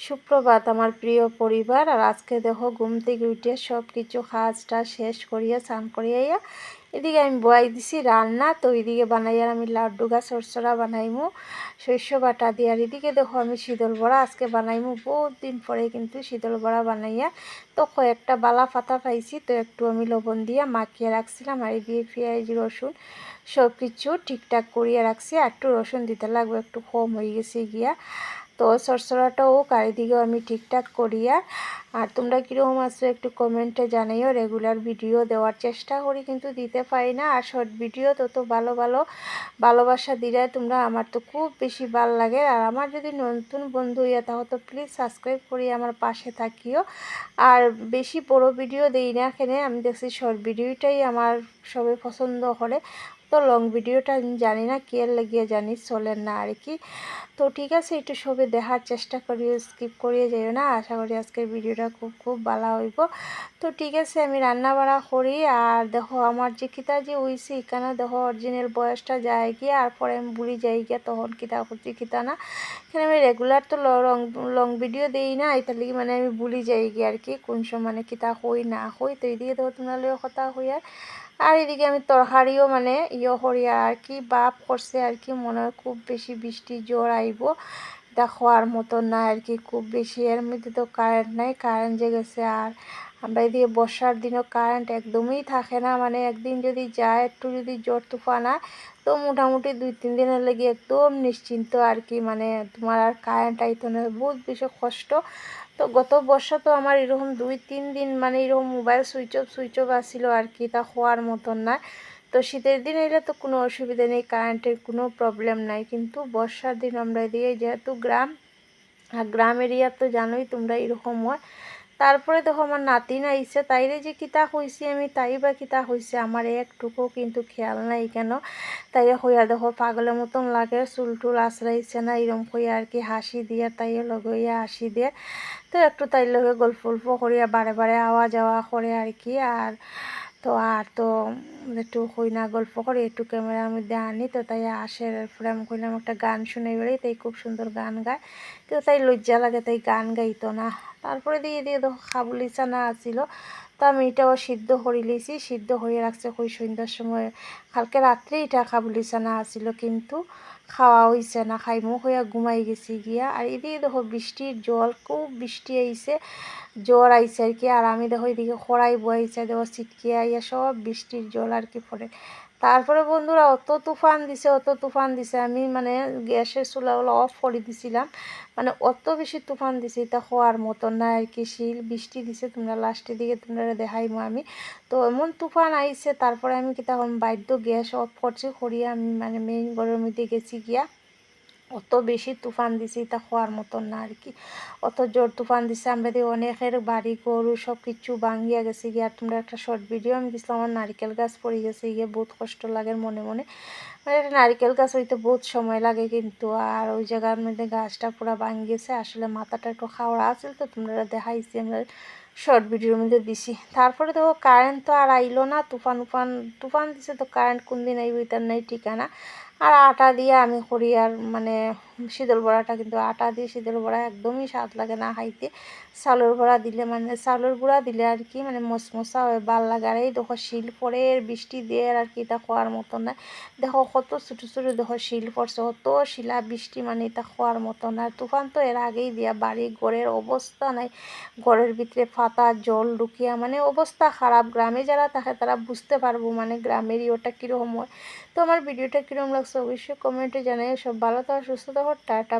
সুপ্রভাত আমার প্রিয় পরিবার। আর আজকে দেখো ঘুম থেকে উঠে সব কিছু কাজটা শেষ করিয়া স্নান করিয়া এদিকে আমি বয়াই দিছি রান্না। তো এদিকে বানাইয়া আমি লাড্ডু গা চরচড়া বানাইমু শস্য বাটা দিয়ে। আর এদিকে দেখো আমি শীতল বড়া আজকে বানাইমু, বহুত দিন পরে কিন্তু শীতল বড়া বানাইয়া। তো কয়েকটা বালা পাতা পাইছি, তো একটু আমি লবণ দিয়ে মাখিয়ে রাখছিলাম। আর এদিকে পেঁয়াজ রসুন সব কিছু ঠিকঠাক করিয়া রাখছি। আর একটু রসুন দিতে লাগবে, একটু কম হয়ে গেছে গিয়া। তো চরচড়াটাও চারিদিকেও আমি ঠিকঠাক করিয়া। আর তোমরা কীরকম আছো একটু কমেন্টে জানাইও। রেগুলার ভিডিও দেওয়ার চেষ্টা করি কিন্তু দিতে পারি না। আর শর্ট ভিডিও তত ভালো ভালোবাসা দিলে তোমরা আমার তো খুব বেশি ভালো লাগে। আর আমার যদি নতুন বন্ধু হইয়া তাহলে তো প্লিজ সাবস্ক্রাইব করি আমার পাশে থাকিও। আর বেশি বড় ভিডিও দেই না, এখানে আমি দেখছি শর্ট ভিডিওটাই আমার সবাই পছন্দ করে। তো লং ভিডিওটা আমি জানি না কে লাগিয়ে জানি চলেন না আর কি। তো ঠিক আছে, একটু সবে দেখার চেষ্টা করি, স্কিপ করিয়ে যাইও না। আশা করি আজকের ভিডিওটা খুব ভালো হইব। তো ঠিক আছে, আমি রান্না বাড়া করি। আর দেখো আমার যে কিতা যে হইছে এখানে দেখো অরিজিনাল বয়সটা যায় গিয়ে, আর পরে আমি ভুলি যাই গিয়া তখন কিতা করছি কিতা না। এখানে আমি রেগুলার তো লং ভিডিও দিই না, এটার লিগে মানে আমি ভুলি যাই গিয়ে আর কি কোন সময় মানে কিতা হই না হই। তো এইদিকে দেখো তোমার কথা হই। আর এদিকে আমি তরকারিও মানে করিয়া আর কি বাপ করছে আর কি। মনে হয় খুব বেশি বৃষ্টি জোর আইব, দেখো আর মতন না আর কি খুব বেশি। এর মধ্যে তো কারেন্ট নাই, কারেন্ট যে গেছে। আর আমরা এদিকে বর্ষার দিনও কারেন্ট একদমই থাকে না, মানে একদিন যদি যায় একটু যদি জোর তুফান হয় তো মোটামুটি 2-3 দিনের লেগে একদম নিশ্চিন্ত আর কি। মানে তোমার আর কারেন্ট আইতো না, বহুত বেশি কষ্ট। তো গত বর্ষা তো আমার এরকম 2-3 দিন মানে এরকম মোবাইল সুইচ অফ আসছিল আর কি, তা হওয়ার মতন না। তো শীতের দিন এলে তো কোনো অসুবিধা নেই, কারেন্টের কোনো প্রবলেম নাই। কিন্তু বর্ষার দিন আমরা এদিকে যেহেতু গ্রাম, আর গ্রাম এরিয়া তো জানোই তোমরা এরকম হয়। তারপরে দেখো আমার নাতিন আইছে, তাইরে যে কিতা হইছে আমি তাই বা কিতা হইছে আমার একটুকু কিন্তু খেয়াল নাই কেন। তাই হইয়া দেখো পাগলের মতন লাগে, চুল টুল আশ্রাইছে না এরকম হইয়া আর কি। হাসি দিয়ে তাই লগইয়া হাসি দিয়ে। তো একটু তাই লগে গল্প করিয়া বারে আওয়া যাওয়া করে আর কি। আর তো একটু হই না গল্প করি, একটু ক্যামেরার মধ্যে আনি। তো তাই আসে পরে আমি কইলাম একটা গান শুনে বেড়াই, তাই খুব সুন্দর গান গায়। তো তাই লজ্জা লাগে, তাই গান গাইতো না। তারপরে দিয়ে দেখো কাবুলি চানা আসিল, তো আমি এটাও সিদ্ধ করে লিছি, সিদ্ধ হয়ে রাখছে কই সন্ধ্যার সময়। কালকে রাত্রে এটা কাবুলি চানা আসিল, কিন্তু খাওয়া হয়েছে না, খাইমু হইয়া ঘুমাই গেছি গিয়া। আর এদিকে দেখো বৃষ্টির জল, খুব বৃষ্টি আইছে, জ্বর আইছে আর কি। আর আমি দেখো এদিকে খড়াই বইছে, দেখো ছিটকে আইয়া সব বৃষ্টির জল আর কি পড়ে। তারপরে বন্ধুরা অত তুফান দিছে আমি মানে গ্যাসের চুলাগুলো অফ করে দিছিলাম। মানে অত বেশি তুফান দিছে তা হওয়ার মতন না আর কি। বৃষ্টি দিছে, তোমরা লাস্টের দিকে তোমরা দেখাইমো আমি। তো এমন তুফান আইছে, তারপরে আমি কি তখন বাধ্য গ্যাস অফ করছি করিয়া আমি মানে মেইন ঘরের মধ্যে গেছি গিয়া। অত বেশি তুফান দিছে তা হওয়ার মতন না আর কি। অত জোর তুফান দিছে, আমরা দিয়ে অনেকের বাড়ি গরু সব কিছু ভাঙ্গিয়া গেছে গিয়ে। আর তোমরা একটা শর্ট ভিডিও আমি দিছিলাম, আমার নারিকেল গাছ পড়ে গেছে গিয়ে, বহুত কষ্ট লাগে মনে মানে একটা নারিকেল গাছ হইতে বহুত সময় লাগে কিন্তু। আর ওই জায়গার মধ্যে গাছটা পুরো ভাঙ্গি গেছে, আসলে মাথাটা একটু খাওয়া আছিল, তো তোমরা দেখাইছি আমরা শর্ট ভিডিওর মধ্যে দিছি। তারপরে দেখো কারেন্ট তো আর আইলো না, তুফান দিছে, তো কারেন্ট কোন দিন আইব তার নাই ঠিকানা। আর আটা দিয়ে আমি করি আর মানে শীতল বড়াটা, কিন্তু আটা দিয়ে শীতল বড়া একদমই স্বাদ লাগে না খাইতে। চাউলের বড়া দিলে মানে চাউলের গুঁড়া দিলে আর কি মানে মশমশা হয়, ভাল লাগে। আর এই দেখো শিল পরে বৃষ্টি দিয়ে আর কি, এটা খাওয়ার মতো না। দেখো কত ছোটো ছোটো দেখো শিল পড়ছে, অত শিলা বৃষ্টি, মানে এটা খাওয়ার মতো না। তুফান তো এর আগেই দিয়া বাড়ি ঘরের অবস্থা নাই, ঘরের ভিতরে ফাতা জল ঢুকিয়া মানে অবস্থা খারাপ। গ্রামে যারা থাকে তারা বুঝতে পারবো মানে গ্রামেরই ওটা কীরকম হয়। তো আমার ভিডিওটা কীরকম লাগছে অবশ্যই কমেন্টে জানাই। সব ভালো থাকো, সুস্থ থাকো, টাটা।